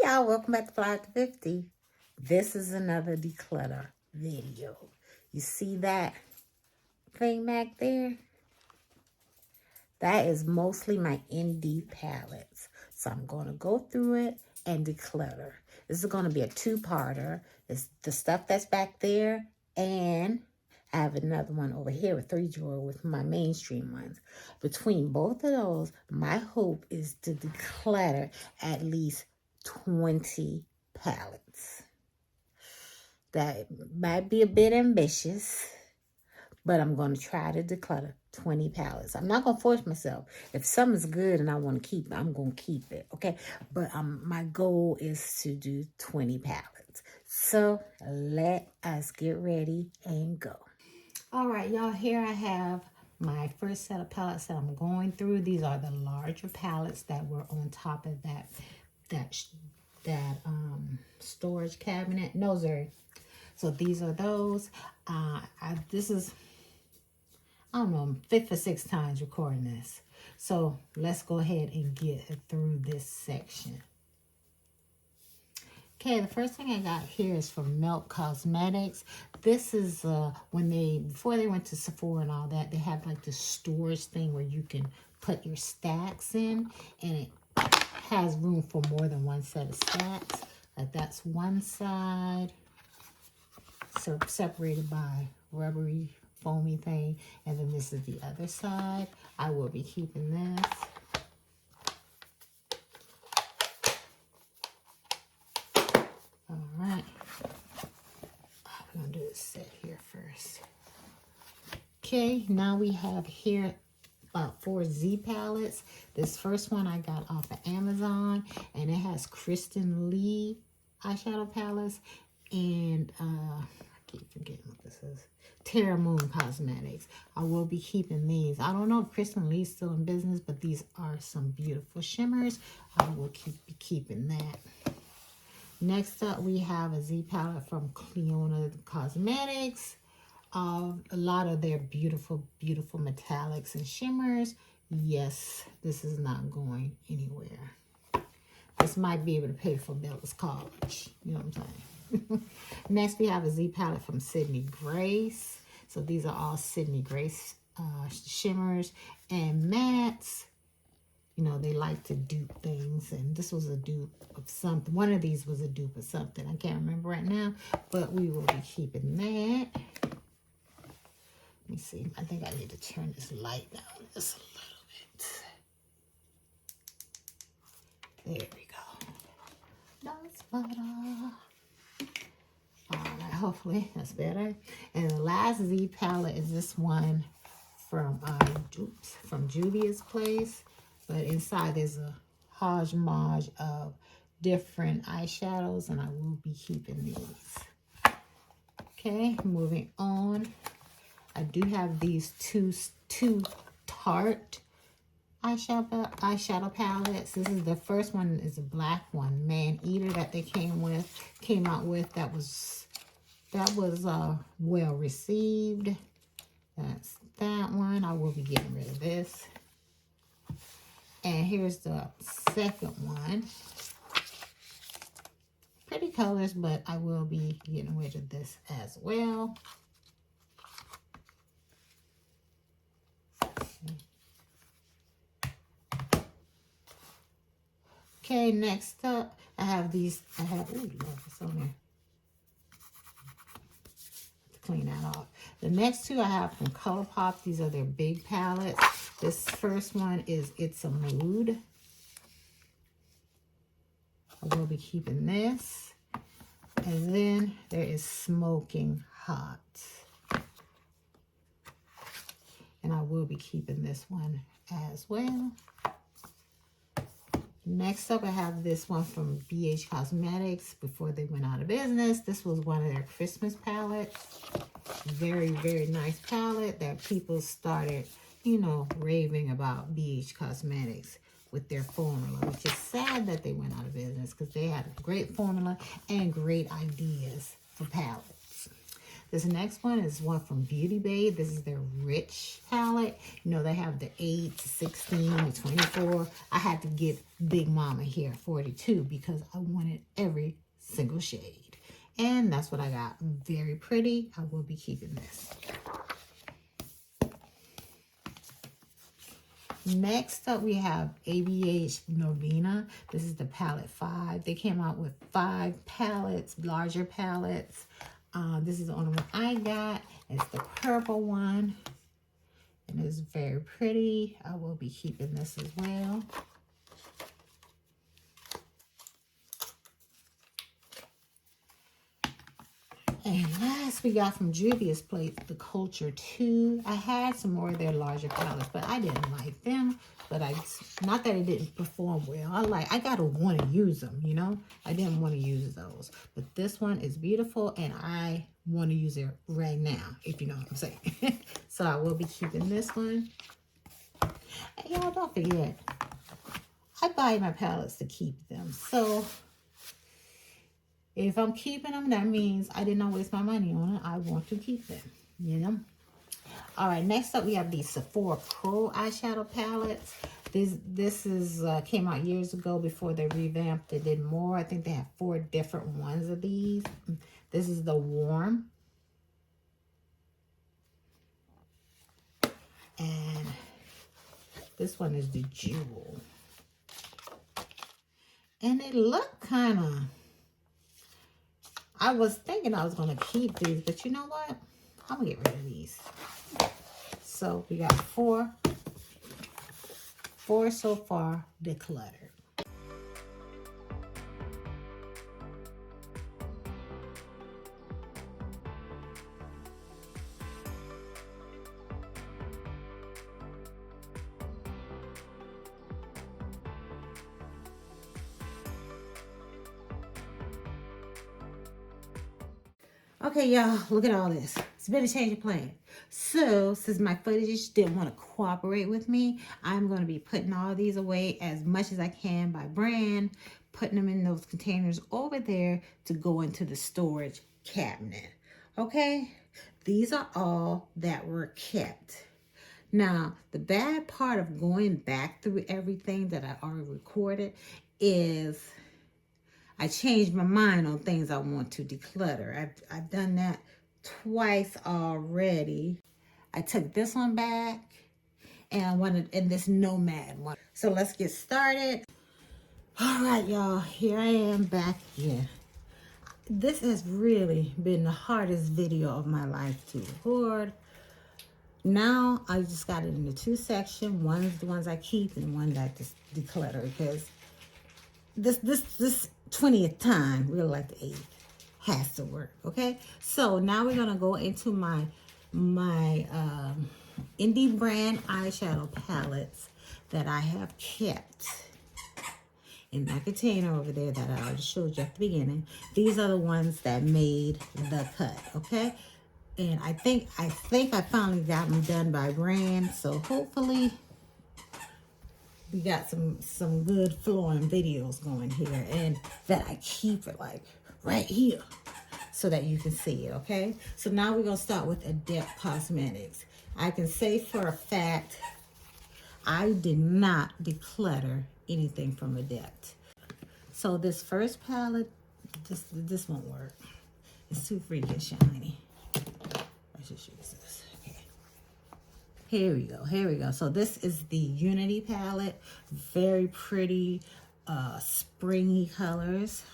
y'all, welcome back to FlyafterFifty. This is another declutter video. You see that thing back there? That is mostly my indie palettes. So I'm going to go through it and declutter. This is going to be a two-parter. It's the stuff that's back there, and I have another one over here with 3 drawer with my mainstream ones. Between both of those, my hope is to declutter at least 20 palettes. That might be a bit ambitious, but I'm going to try to declutter 20 palettes. I'm not going to force myself. If something's good and I want to keep it, I'm going to keep it, okay? But my goal is to do 20 palettes. So let us get ready and go. All right, y'all, here I have my first set of palettes that I'm going through. These are the larger palettes that were on top of that storage cabinet. No, sorry. So these are those. This is, I don't know, 5th or 6th times recording this. So let's go ahead and get through this section. Okay, the first thing I got here is from Milk Cosmetics. This is before they went to Sephora and all that, they have like this storage thing where you can put your stacks in, and it has room for more than one set of stacks. That's one side, so separated by rubbery, foamy thing, and then this is the other side. I will be keeping this. All right, I'm gonna do this set here first. Okay, now we have here about 4 Z palettes. This first one I got off of Amazon, and it has Kristen Lee eyeshadow palettes, and I keep forgetting what this is. Terra Moon Cosmetics. I will be keeping these. I don't know if Kristen Lee's still in business, but these are some beautiful shimmers. I will be keeping that. Next up, we have a Z palette from Cleona Cosmetics. A lot of their beautiful, beautiful metallics and shimmers. Yes, this is not going anywhere. This might be able to pay for Bella's college. You know what I'm saying? Next, we have a Z palette from Sydney Grace. So these are all Sydney Grace shimmers and mattes. You know, they like to dupe things, and this was a dupe of something. One of these was a dupe of something. I can't remember right now, but we will be keeping that. Let me see. I think I need to turn this light down just a little bit. There we go. That's better. All right, hopefully that's better. And the last Z palette is this one from Juvia's Place. But inside there's a hodgepodge of different eyeshadows, and I will be keeping these. Okay, moving on. I do have these two Tarte eyeshadow palettes. This is the first one, is a black one, Man Eater, that they came out with. That was well received. That's that one. I will be getting rid of this. And here's the second one. Pretty colors, but I will be getting rid of this as well. Okay, next up, I have these. Ooh, Lord, what's on there? To clean that off. The next two I have from ColourPop. These are their big palettes. This first one is It's a Mood. I will be keeping this. And then there is Smoking Hot. And I will be keeping this one as well. Next up, I have this one from BH Cosmetics before they went out of business. This was one of their Christmas palettes. Very, very nice palette that people started, you know, raving about BH Cosmetics with their formula, which is sad that they went out of business because they had a great formula and great ideas for palettes. This next one is one from Beauty Bay. This is their Rich palette. You know, they have the 8 to 16 to 24. I had to get Big Mama here, 42, because I wanted every single shade. And that's what I got. Very pretty. I will be keeping this. Next up, we have ABH Novena. This is the palette 5. They came out with 5 palettes, larger palettes. This is the only one I got. It's the purple one. And it's very pretty. I will be keeping this as well. And last we got from Juvia's Place, the Culture 2. I had some more of their larger palettes, but I didn't like them. But not that it didn't perform well. I gotta want to use them, you know. I didn't want to use those. But this one is beautiful, and I want to use it right now, if you know what I'm saying. So I will be keeping this one. And y'all don't forget, I buy my palettes to keep them. So if I'm keeping them, that means I did not waste my money on it. I want to keep them, you know. All right, next up we have the Sephora Pro eyeshadow palettes. This is came out years ago before they revamped. They did more. I think they have 4 different ones of these. This is the Warm. And this one is the Jewel. And they look kind of... I was thinking I was going to keep these, but you know what? I'm going to get rid of these. So we got 4 so far decluttered. Okay, y'all, look at all this. It's been a change of plan. So, since my footage didn't want to cooperate with me, I'm going to be putting all these away as much as I can by brand, putting them in those containers over there to go into the storage cabinet. Okay? These are all that were kept. Now, the bad part of going back through everything that I already recorded is I changed my mind on things I want to declutter. I've done that twice already. I took this one back and I wanted in this Nomad one. So let's get started. All right, y'all, here I am back again. This has really been the hardest video of my life to record. Now I just got it into 2 sections. One is the ones I keep and one that I just declutter, because this 20th time, really like the 8th, has to work. Okay, so now we're gonna go into my indie brand eyeshadow palettes that I have kept in that container over there that I already showed you at the beginning. These are the ones that made the cut. Okay, and I think I finally got them done by brand, so hopefully we got some good flowing videos going here, and that I keep it like right here so that you can see it. Okay, so now we're gonna start with Adept Cosmetics. I can say for a fact I did not declutter anything from Adept. So this first palette, this won't work. It's too freaking shiny. I should use this. Okay. Here we go. Here we go. So this is the Unity palette. Very pretty, springy colors.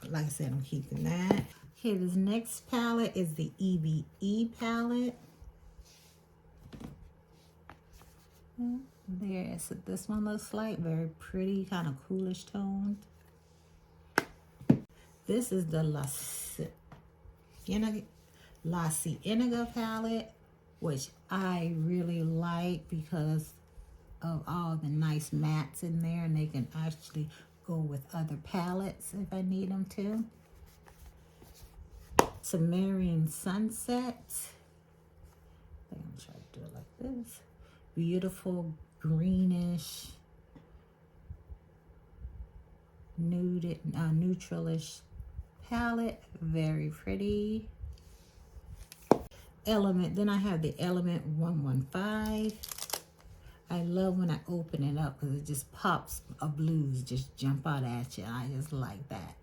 Like I said, I'm keeping that. Okay, this next palette is the EBE palette. There, so this one looks like very pretty, kind of coolish toned. This is the La Cienega palette, which I really like because of all the nice mattes in there, and they can actually go with other palettes if I need them to. Sumerian Sunset. I'm gonna try to do it like this. Beautiful greenish, nude, neutralish palette. Very pretty. Element. Then I have the Element 115. I love when I open it up because it just pops of blues just jump out at you. I just like that.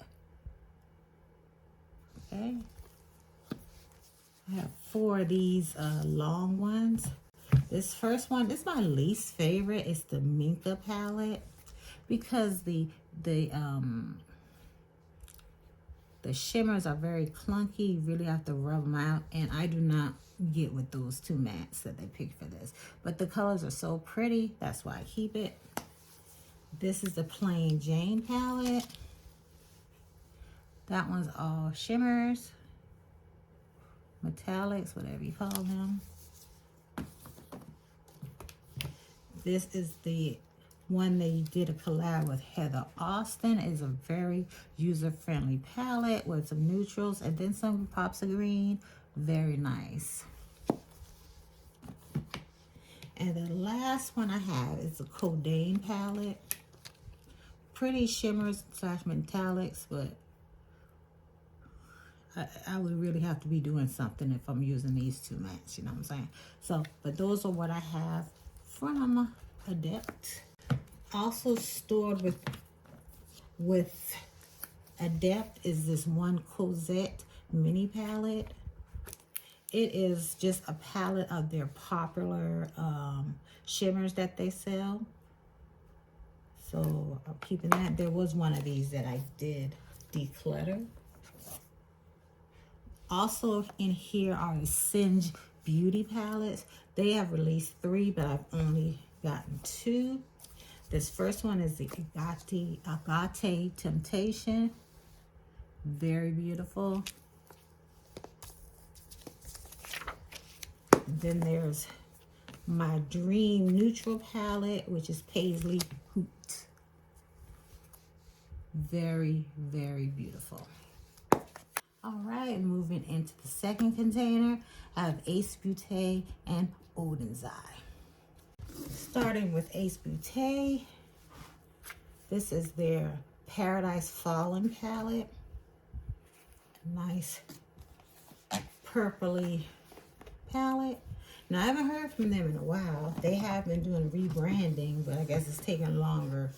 Okay. I have 4 of these long ones. This first one, this is my least favorite. It's the Minka palette because the shimmers are very clunky. You really have to rub them out, and I do not get with those 2 mattes that they picked for this. But the colors are so pretty, that's why I keep it. This is the Plain Jane palette. That one's all shimmers, metallics, whatever you call them. This is the one they did a collab with Heather Austin. It's a very user-friendly palette with some neutrals and then some pops of green. Very nice. And the last one I have is the Codain palette. Pretty shimmers / metallics, but I would really have to be doing something if I'm using these 2 mattes, you know what I'm saying? So, but those are what I have from Adept. Also stored with Adept is this one Cosette mini palette. It is just a palette of their popular shimmers that they sell. So I'm keeping that. There was one of these that I did declutter. Also in here are the Singe Beauty palettes. They have released 3, but I've only gotten 2. This first one is the Agate Temptation. Very beautiful. Then there's my Dream Neutral palette, which is Paisley Hoot. Very, very beautiful. All right, moving into the second container, I have Ace Beauté and Odin's Eye. Starting with Ace Beauté, this is their Paradise Fallen palette. Nice purpley palette. Now, I haven't heard from them in a while. They have been doing rebranding, but I guess it's taking longer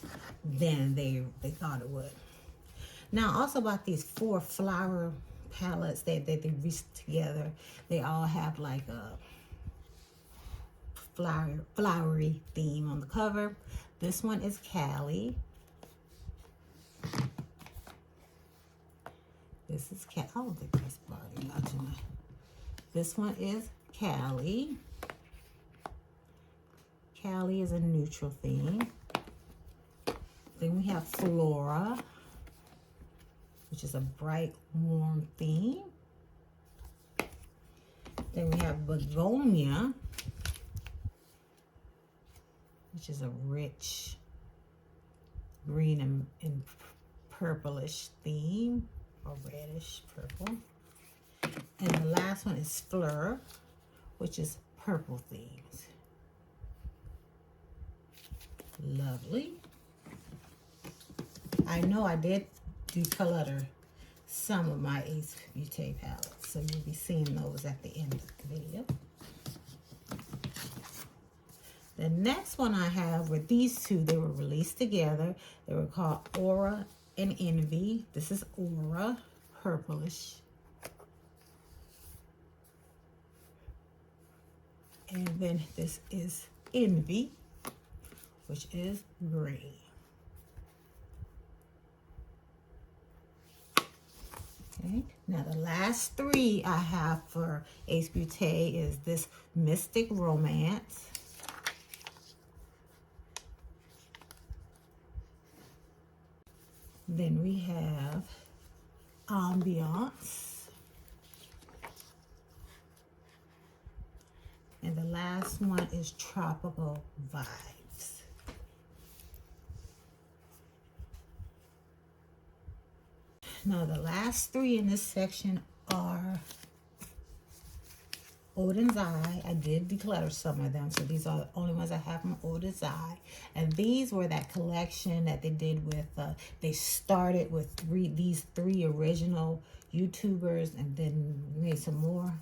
than they thought it would. Now, also about these 4 flower palettes that they recently together. They all have like a flowery theme on the cover. This one is Cali. This is Cali. I don't think that's body out tonight. This one is Cali. Cali is a neutral theme. Then we have Flora, which is a bright, warm theme. Then we have Begonia, which is a rich green and purplish theme, or reddish purple. And the last one is Fleur, which is purple themes. Lovely. I know I did declutter some of my Ace Beauté palettes, so you'll be seeing those at the end of the video. The next one I have were these 2. They were released together. They were called Aura and Envy. This is Aura, purplish. And then this is Envy, which is gray. Okay. Now the last 3 I have for Ace Beauté is this Mystic Romance. Then we have Ambiance. And the last one is Tropical Vibes. Now the last 3 in this section are Odin's Eye. I did declutter some of them, so these are the only ones I have from Odin's Eye. And these were that collection that they did with, they started with these 3 original YouTubers and then made some more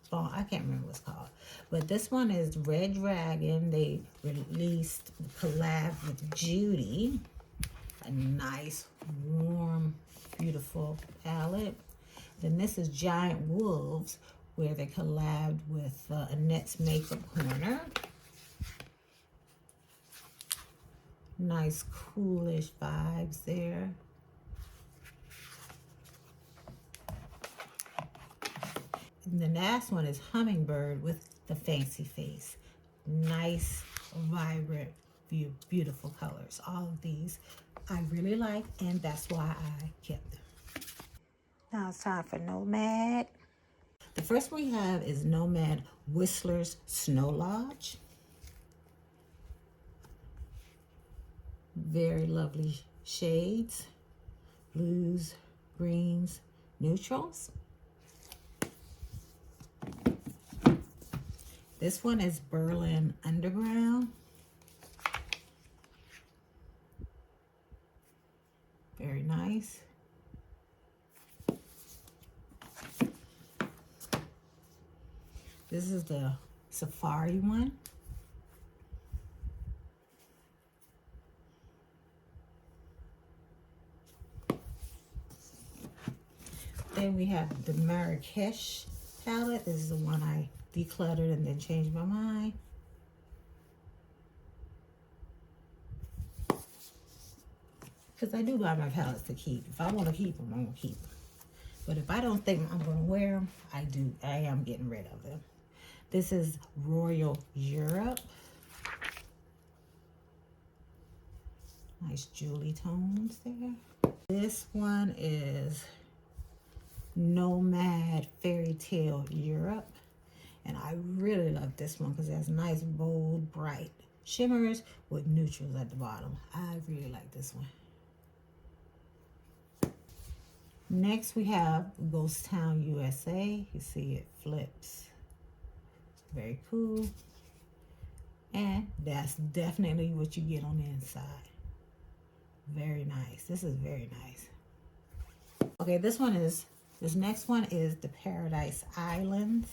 Balm. I can't remember what it's called. But this one is Red Dragon. They released a collab with Judy. A nice, warm, beautiful palette. Then this is Giant Wolves, where they collabed with Annette's Makeup Corner. Nice, coolish vibes there. And the last one is Hummingbird with the Fancy Face. Nice, vibrant, beautiful colors. All of these I really like, and that's why I kept them. Now it's time for Nomad. The first one we have is Nomad Whistler's Snow Lodge. Very lovely shades. Blues, greens, neutrals. This one is Berlin Underground. Very nice. This is the Safari one. Then we have the Marrakesh palette. This is the one I decluttered and then changed my mind. Because I do buy my palettes to keep. If I want to keep them, I'm going to keep them. But if I don't think I'm going to wear them, I am getting rid of them. This is Royal Europe. Nice Julie tones there. This one is Nomad Fairy Tale Europe. And I really love this one because it has nice, bold, bright shimmers with neutrals at the bottom. I really like this one. Next, we have Ghost Town USA. You see it flips. Very cool. And that's definitely what you get on the inside. Very nice. This is very nice. Okay, this next one is the Paradise Islands.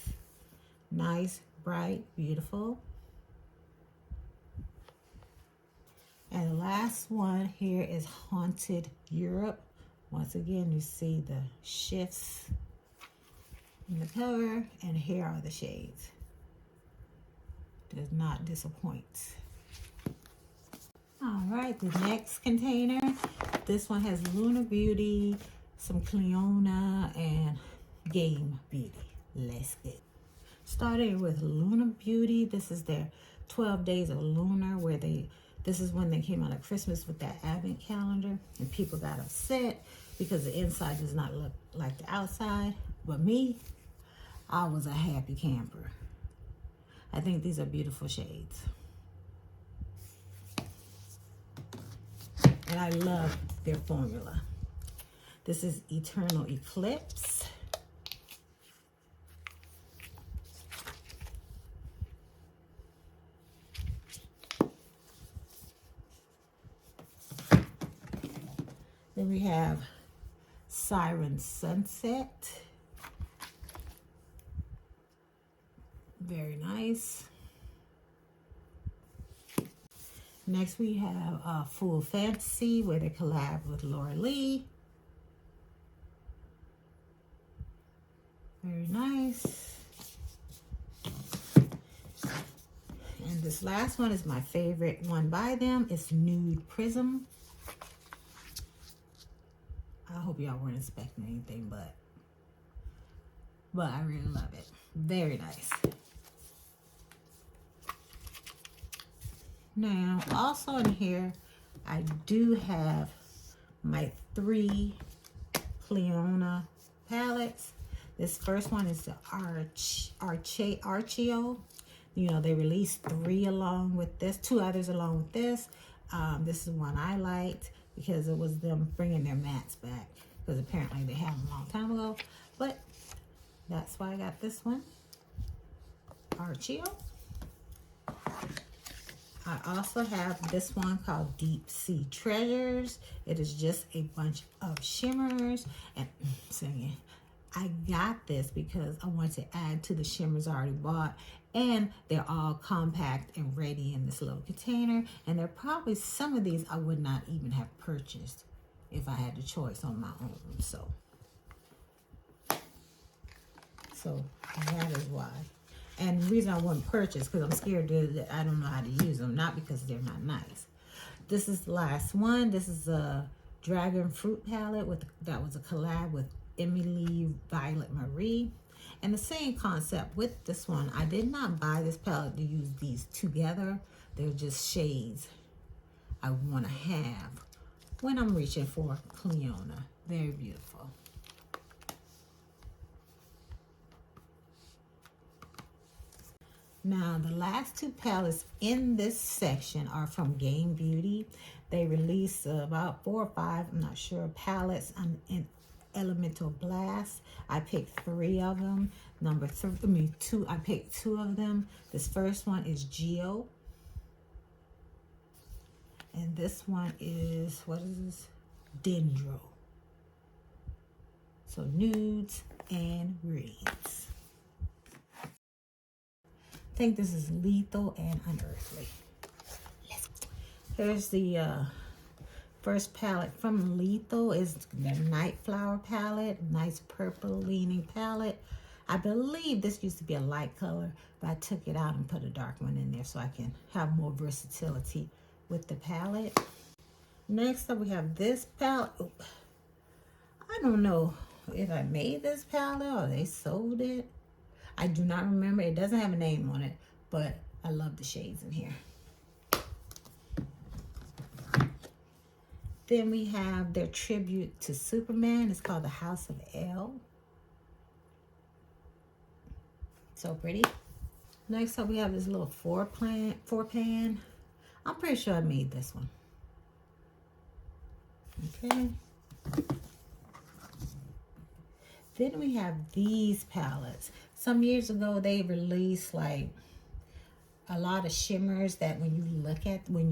Nice, bright, beautiful. And the last one here is Haunted Europe. Once again, you see the shifts in the color, and here are the shades. Does not disappoint. All right, the next container. This one has Lunar Beauty, some Cleona, and Game Beauty. Let's get started with Lunar Beauty. This is their 12 Days of Lunar, where this is when they came out at Christmas with that advent calendar, and people got upset because the inside does not look like the outside. But me, I was a happy camper. I think these are beautiful shades. And I love their formula. This is Eternal Eclipse. Then we have Siren Sunset. Very nice. Next we have Full Fantasy, where they collab with Loreal. Very nice. And this last one is my favorite one by them. It's Nude Prism. I hope y'all weren't expecting anything, but I really love it. Very nice. Now, also in here, I do have my 3 Cleona palettes. This first one is the Archeo. You know, they released 3 along with this, 2 others along with this. This is one I liked because it was them bringing their mattes back, because apparently they had them a long time ago. But that's why I got this one, Archeo. I also have this one called Deep Sea Treasures. It is just a bunch of shimmers and singing. I got this because I wanted to add to the shimmers I already bought, and they're all compact and ready in this little container, and they're probably some of these I would not even have purchased if I had the choice on my own. So that is why. And the reason I wouldn't purchase because I'm scared that I don't know how to use them, not because they're not nice. This is the last one. This is a Dragon Fruit palette that was a collab with Emily Violet Marie. And the same concept with this one. I did not buy this palette to use these together. They're just shades I want to have when I'm reaching for Cleona. Very beautiful. Now, the last two palettes in this section are from Game Beauty. They released about 4 or 5, I'm not sure, palettes in Elemental Blast. I picked 3 of them. I picked 2 of them. This first one is Geo. And this one is, what is this? Dendro. So nudes and greens. I think this is Lethal and Unearthly. Here's the first palette from Lethal. Is the Night Flower palette. Nice purple leaning palette. I believe this used to be a light color, but I took it out and put a dark one in there so I can have more versatility with the palette. Next up we have this palette. Oh, I don't know if I made this palette or they sold it. I do not remember. It doesn't have a name on it, but I love the shades in here. Then we have their tribute to Superman. It's called the House of L. So pretty. Next up we have this little 4-pan. I'm pretty sure I made this one. Okay. Then we have these palettes. Some years ago, they released like a lot of shimmers that when you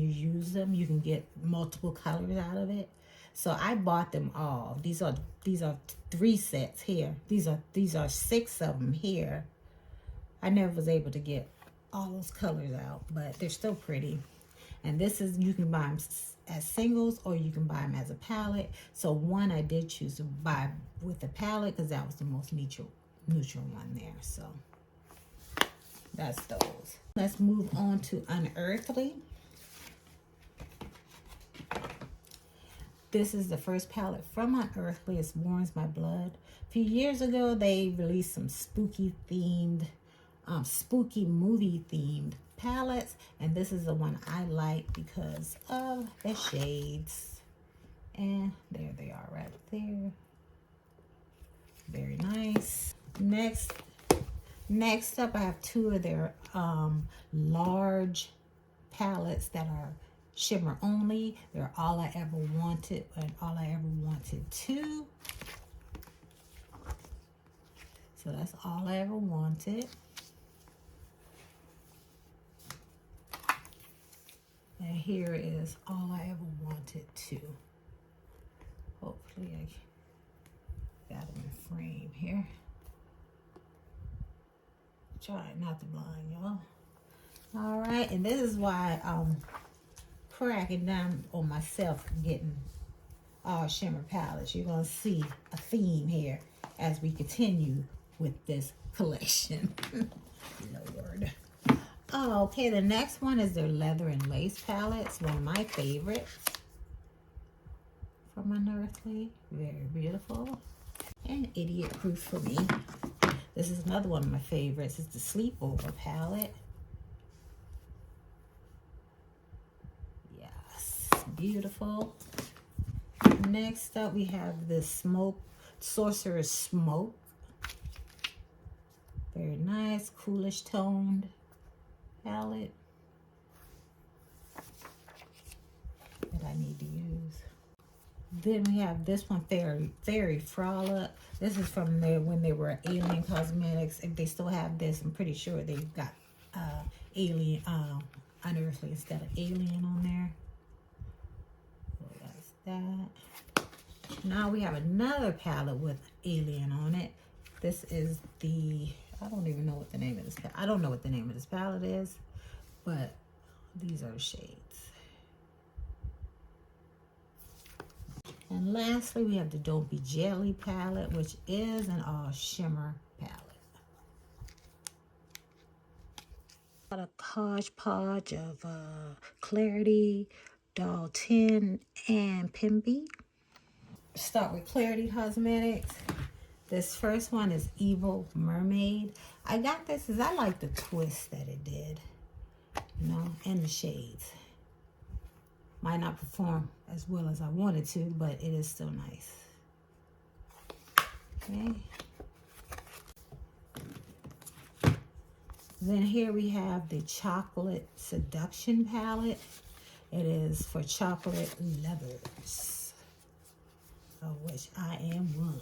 use them, you can get multiple colors out of it. So I bought them all. These are 3 sets here. These are 6 of them here. I never was able to get all those colors out, but they're still pretty. And this is, you can buy them as singles or you can buy them as a palette. So one I did choose to buy with the palette because that was the most neutral one there. So that's those. Let's move on to Unearthly. This is the first palette from Unearthly. It Warms My Blood. A few years ago, they released some spooky movie themed palettes, and this is the one I like because of the shades. And there they are right there. Very nice. Next up, I have 2 of their large palettes that are shimmer only. They're All I Ever Wanted and All I Ever Wanted 2. So that's All I Ever Wanted. And here is All I Ever Wanted 2. Hopefully I got them in frame here. Try not to blind y'all. All right, and this is why I'm cracking down on myself getting all shimmer palettes. You're gonna see a theme here as we continue with this collection. Lord. Oh, okay, the next one is their Leather and Lace palette. It's one of my favorites from Unearthly. Very beautiful. And idiot proof for me. This is another one of my favorites. It's the Sleepover palette. Yes, beautiful. Next up, we have the Sorcerer's Smoke. Very nice, coolish toned palette that I need to use. Then we have this one, Fairy Frolic. This is from when they were Alien Cosmetics. If they still have this, I'm pretty sure they've got Alien, Unearthly instead of Alien on there. So that's that. Now we have another palette with Alien on it. This is the, I don't even know what the name of this, I don't know what the name of this palette is, but these are the shades. And lastly, we have the Don't Be Jelly palette, which is an all shimmer palette. Got a hodgepodge of Clarity, Doll 10, and Pimby. Start with Clarity Cosmetics. This first one is Evil Mermaid. I got this because I like the twist that it did, you know, and the shades. Might not perform as well as I wanted to, but it is still nice. Okay. Then here we have the Chocolate Seduction palette. It is for chocolate lovers, of which I am one.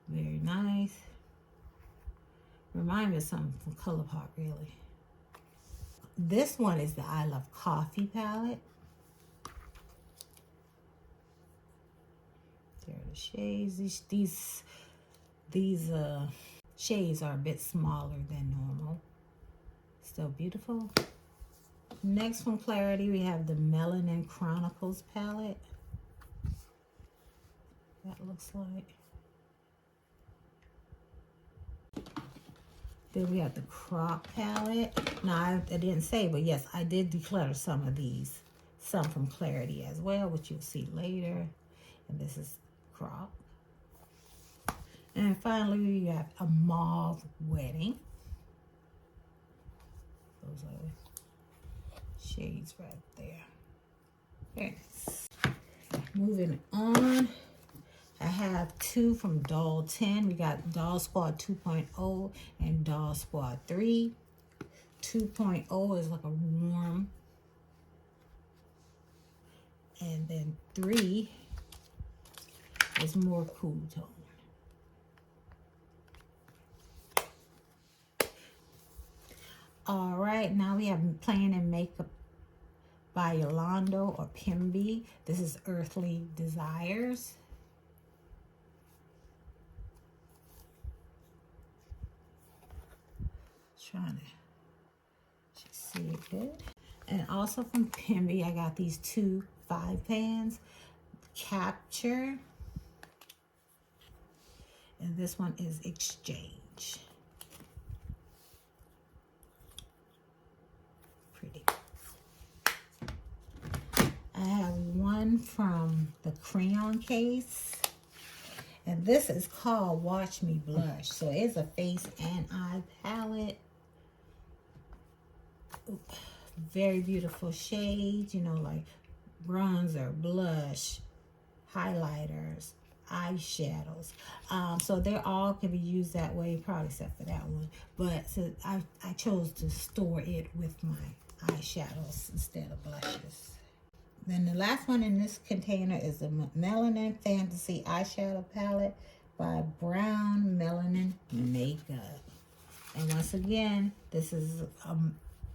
Very nice. Remind me of something from ColourPop, really. This one is the I Love Coffee palette. There are the shades. These shades are a bit smaller than normal. Still beautiful. Next from Clarity, we have the Melanin Chronicles palette. That looks like. Then we have the Crop palette. Now, I didn't say, but yes, I did declutter some of these. Some from Clarity as well, which you'll see later. And this is Crop. And finally, we have a Mauve Wedding. Those are the shades right there. Very nice. Moving on. I have two from Doll 10. We got Doll Squad 2.0 and Doll Squad 3. 2.0 is like a warm. And then 3 is more cool tone. All right, now we have Playing in Makeup by Yolando or Pimby. This is Earthly Desires. Trying to see it good. And also from Pimby, I got these two 5 pans. Capture. And this one is Exchange. Pretty. I have one from the Crayon Case. And this is called Watch Me Blush. So it's a face and eye palette. Very beautiful shades, you know, like bronzer, blush, highlighters, eyeshadows. So they all can be used that way, probably except for that one. But so I chose to store it with my eyeshadows instead of blushes. Then the last one in this container is the Melanin Fantasy Eyeshadow Palette by Brown Melanin Makeup. And once again, this is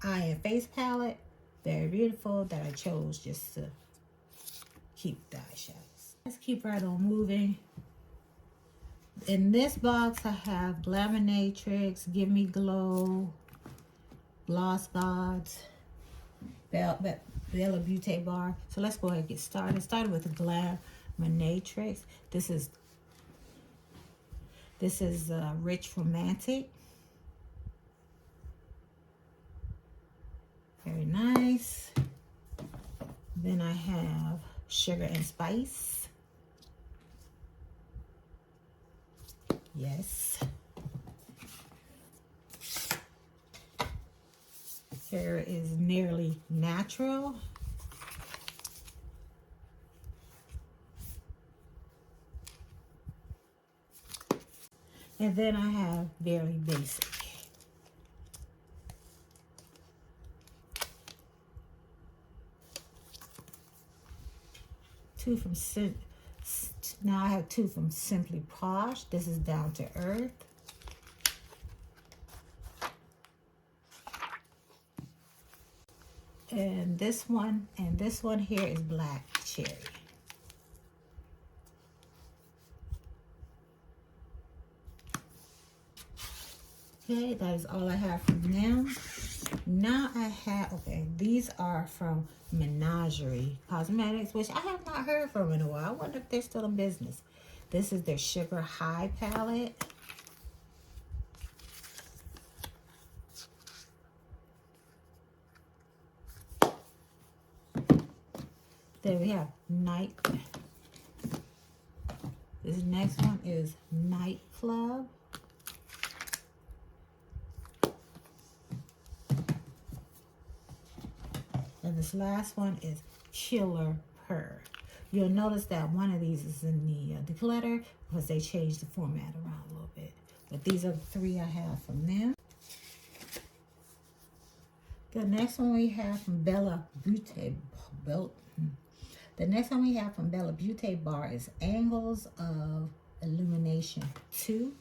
eye and face palette. Very beautiful, that I chose just to keep the eyeshadows. Let's keep right on moving. In this box, I have Glaminatrix, Give Me Glow, Gloss Gods, Bella Beauty Bar. So let's go ahead and get started. Started with the Glaminatrix. This is Rich Romantic. Very nice. Then I have Sugar and Spice. Yes. Here is Nearly Natural. And then I have Very Basic. Now I have two from Simply Posh. This is Down to Earth. And this one here is Black Cherry. Okay, that is all I have from them. Now I have, okay, these are from Menagerie Cosmetics, which I have not heard from in a while. I wonder if they're still in business. This is their Sugar High palette. Then we have Night. This next one is Night Club. And this last one is Killer Purr. You'll notice that one of these is in the declutter because they changed the format around a little bit. But these are the three I have from them. The next one we have from Bella Beauty. The next one we have from Bella Beauty Bar is Angles of Illumination 2.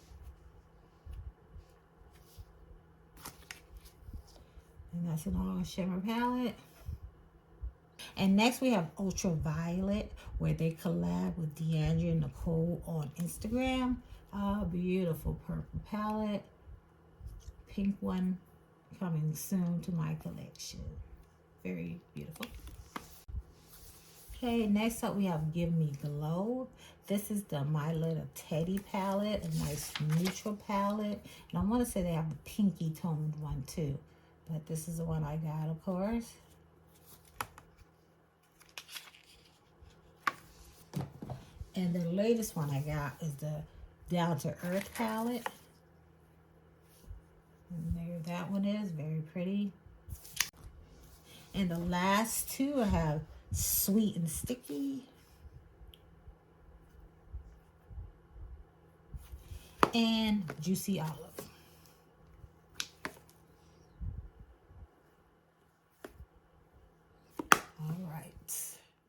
And that's an all shimmer palette. And next we have Ultraviolet, where they collab with Deandra and Nicole on Instagram. Oh, beautiful purple palette. Pink one coming soon to my collection. Very beautiful. Okay, next up we have Give Me Glow. This is the My Little Teddy palette, a nice neutral palette. And I want to say they have the pinky toned one too. But this is the one I got, of course. And the latest one I got is the Down to Earth palette. And there that one is, very pretty. And the last two I have Sweet and Sticky. And Juicy Olive.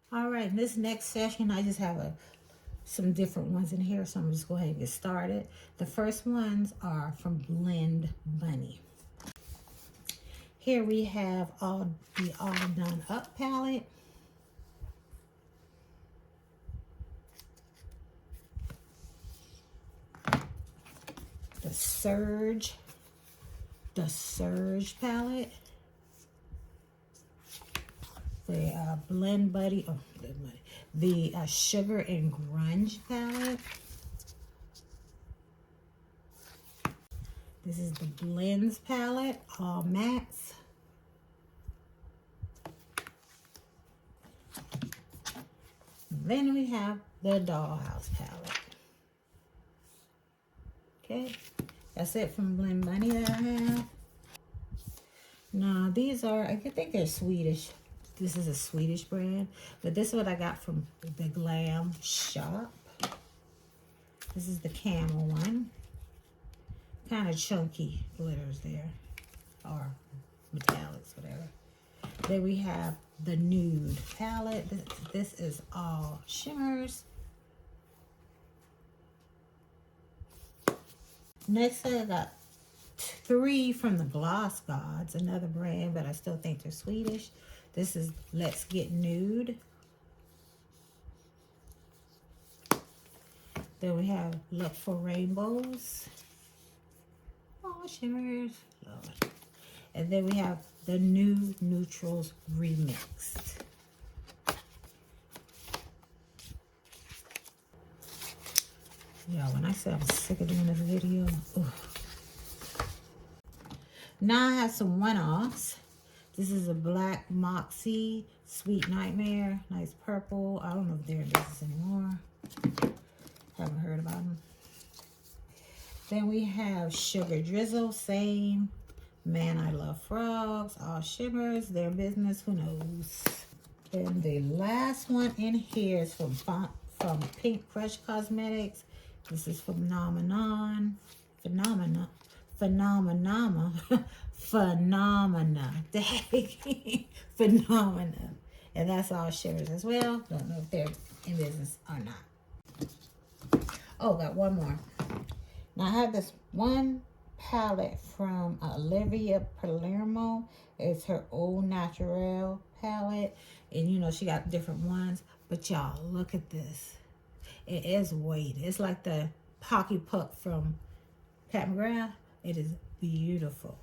All right, in this next session, I just have some different ones in here, so I'm just going to go ahead and get started. The first ones are from Blend Bunny. Here we have the All Done Up palette. The Surge palette. The Blend Buddy, the Sugar and Grunge palette. This is the Blends palette, all mattes. Then we have the Dollhouse palette. Okay, that's it from Blend Bunny that I have. Now these are, I think they're Swedish. This is a Swedish brand, but this is what I got from the Glam shop. This is the camel one. Kind of chunky glitters there, or metallics, whatever. Then we have the Nude palette. This is all shimmers. Next I got three from the Gloss Gods, another brand, but I still think they're Swedish. This is Let's Get Nude. Then we have Look for Rainbows. Oh, shimmers. Lord. And then we have the New Neutrals Remixed. Yeah, when I said I'm sick of doing this video. Now I have some one-offs. This is a Black Moxie Sweet Nightmare. Nice purple. I don't know if they're in business anymore. Haven't heard about them. Then we have Sugar Drizzle. Same. Man, I Love Frogs. All shimmers. Their business. Who knows? Then the last one in here is from Pink Crush Cosmetics. This is Phenomena. Phenomena. And that's all shimmers as well. Don't know if they're in business or not. Oh, got one more. Now I have this one palette from Olivia Palermo. It's her Eau Naturelle palette. And you know, she got different ones. But y'all, look at this. It is weighted. It's like the Pocky Puck from Pat McGrath. It is Beautiful.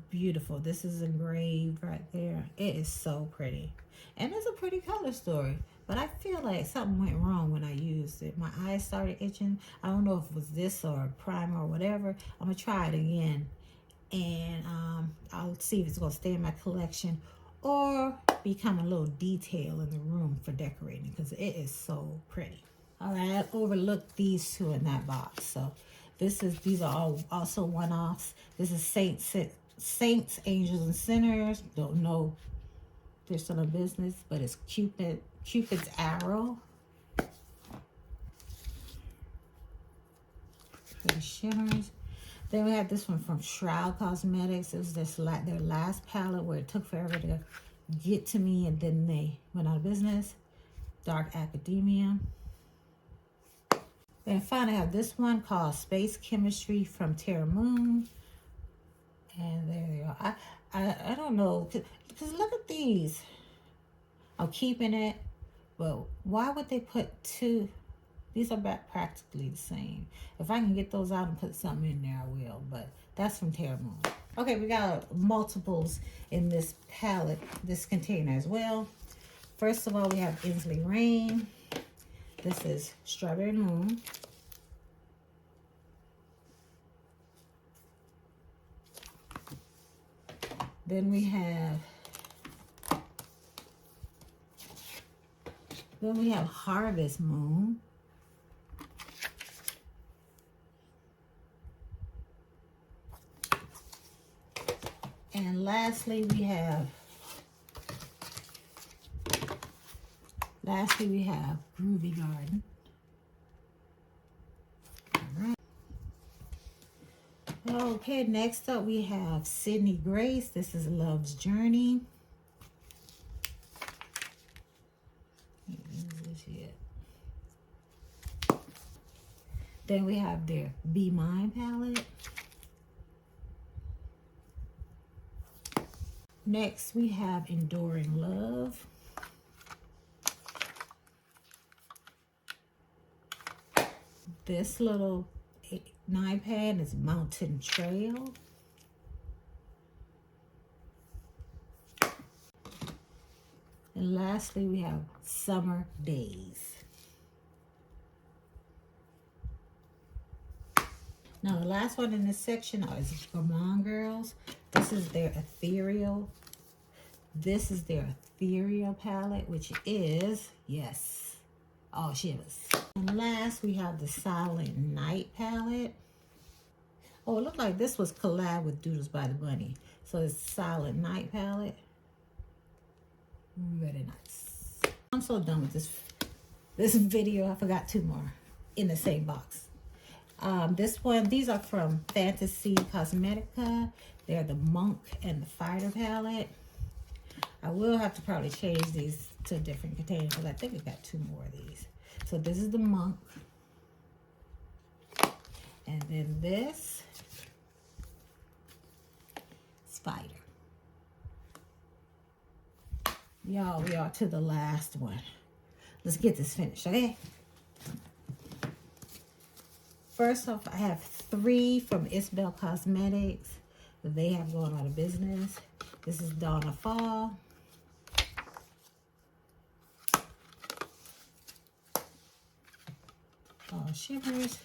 Beautiful. This is engraved right there. It is so pretty. And it's a pretty color story. But I feel like something went wrong when I used it. My eyes started itching. I don't know if it was this or primer or whatever. I'm going to try it again. And I'll see if it's going to stay in my collection or become a little detail in the room for decorating, because it is so pretty. All right, I overlooked these two in that box. So these are all also one-offs. This is Saints, Angels, and Sinners. Don't know if they're still in business, but it's Cupid's Arrow. For the shimmers. Then we have this one from Shroud Cosmetics. It was their last palette where it took forever to get to me, and then they went out of business. Dark Academia. Then finally I have this one called Space Chemistry from Terra Moon. And there they are. I don't know, because look at these. I'm keeping it, but why would they put two? These are practically the same. If I can get those out and put something in there, I will. But that's from Terra Moon. Okay, we got multiples in this palette, this container as well. First of all, we have Inslee Rain. This is Strawberry Moon. Then we have Harvest Moon. And lastly, we have Groovy Garden. All right. Okay, next up we have Sydney Grace. This is Love's Journey. Can't use this yet. Then we have their Be Mine palette. Next, we have Enduring Love. This little 9-pad is Mountain Trail. And lastly, we have Summer Days. Now, the last one in this section is Gourmand Girls. This is their ethereal. This is their ethereal palette, which is, yes, all shivers. And last, we have the Silent Night palette. Oh, it looked like this was collab with Doodles by the Bunny. So it's Silent Night palette. Very nice. I'm so done with this video. I forgot two more in the same box. These are from Fantasy Cosmetica. They're the Monk and the Fighter palette. I will have to probably change these to a different container because I think I got two more of these. So this is the Monk. And then this Spider. Y'all, we are to the last one. Let's get this finished, okay? First off, I have 3 from Isabel Cosmetics. They have gone out of business. This is Dawn of Fall. All Shivers.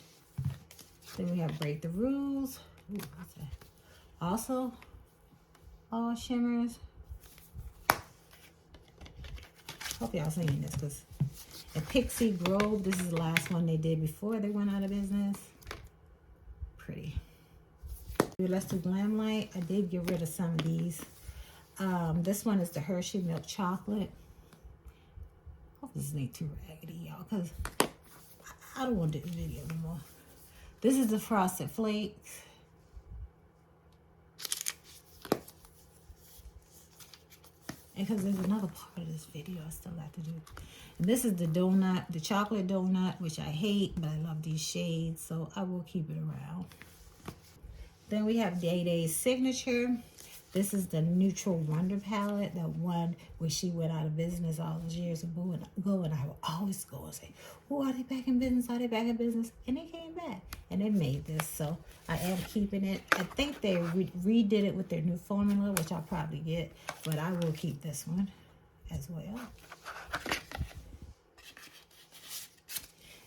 Then we have Break the Rules. Ooh, what's that? Also, All Shimmers. Hope y'all seeing this, because and Pixie Grove, this is the last one they did before they went out of business. Pretty. Let's do Glam Light. I did get rid of some of these. This one is the Hershey Milk Chocolate. Hope this ain't too raggedy, y'all, because I don't want to do this video anymore. This is the Frosted Flakes. And because there's another part of this video I still got to do. And this is the donut, the chocolate donut, which I hate, but I love these shades, so I will keep it around. Then we have Day Day's Signature. This is the Neutral Wonder palette, the one where she went out of business all those years ago, and I would always go and say, oh, are they back in business? Are they back in business? And they came back, and they made this, so I am keeping it. I think they redid it with their new formula, which I'll probably get, but I will keep this one as well.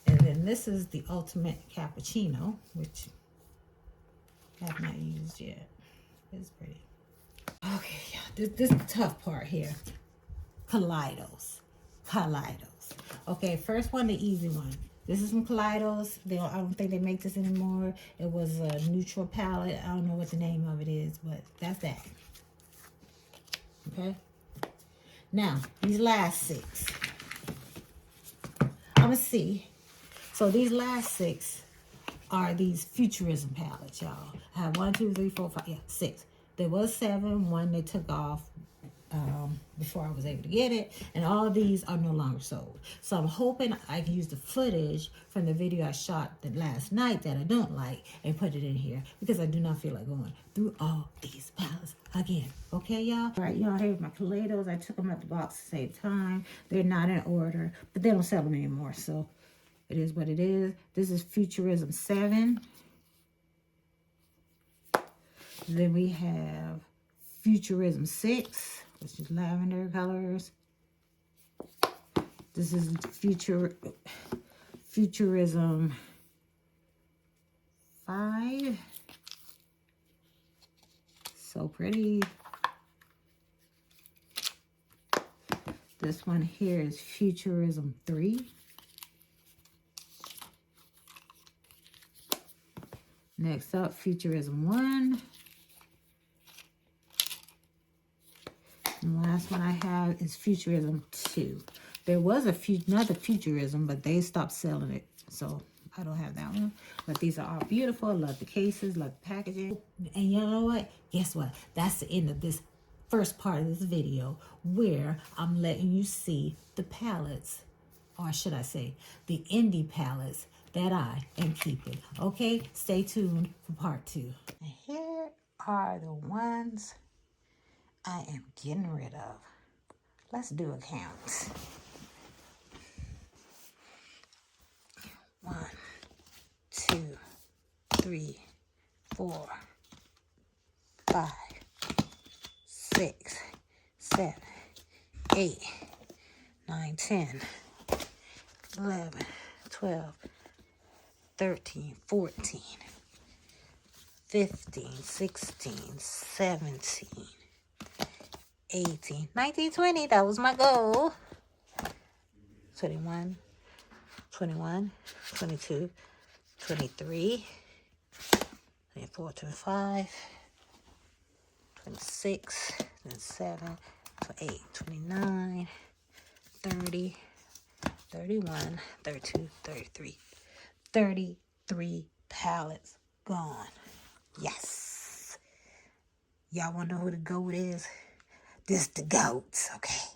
And then this is the Ultimate Cappuccino, which I have not used yet. It's pretty. Okay, yeah, this is the tough part here. Kaleidos. Okay, first one, the easy one. This is from Kaleidos. I don't think they make this anymore. It was a neutral palette. I don't know what the name of it is, but that's that. Okay. Now, these last 6. I'm going to see. So these last 6 are these Futurism palettes, y'all. I have 1, 2, 3, 4, 5, yeah, 6. There was 7. One they took off before I was able to get it. And all of these are no longer sold. So I'm hoping I can use the footage from the video I shot last night that I don't like and put it in here, because I do not feel like going through all these palettes again. Okay, y'all? All right, y'all, here's my Kaleidos. I took them out the box to save time. They're not in order, but they don't sell them anymore. So it is what it is. This is Futurism 7. Then we have Futurism 6, which is lavender colors. This is Futurism 5. So pretty. This one here is Futurism 3. Next up, Futurism 1. And the last one I have is Futurism 2. There was another Futurism, but they stopped selling it, so I don't have that one. But these are all beautiful. Love the cases, love the packaging. And you know what? Guess what? That's the end of this first part of this video, where I'm letting you see the palettes, or should I say, the indie palettes that I am keeping. Okay, stay tuned for part 2. And here are the ones I am getting rid of. Let's do a count. 1, 2, 3, 4, 5, 6, 7, 8, 9, 10, 11, 12, 13, 14, 15, 16, 17, 18, 19, 20. That was my goal. 21, 22, 23, 24, 25, 26, 27, 28, 29, 30, 31, 32, 33. 33 palettes gone. Yes. Y'all want to know who the GOAT is? This the GOAT, okay?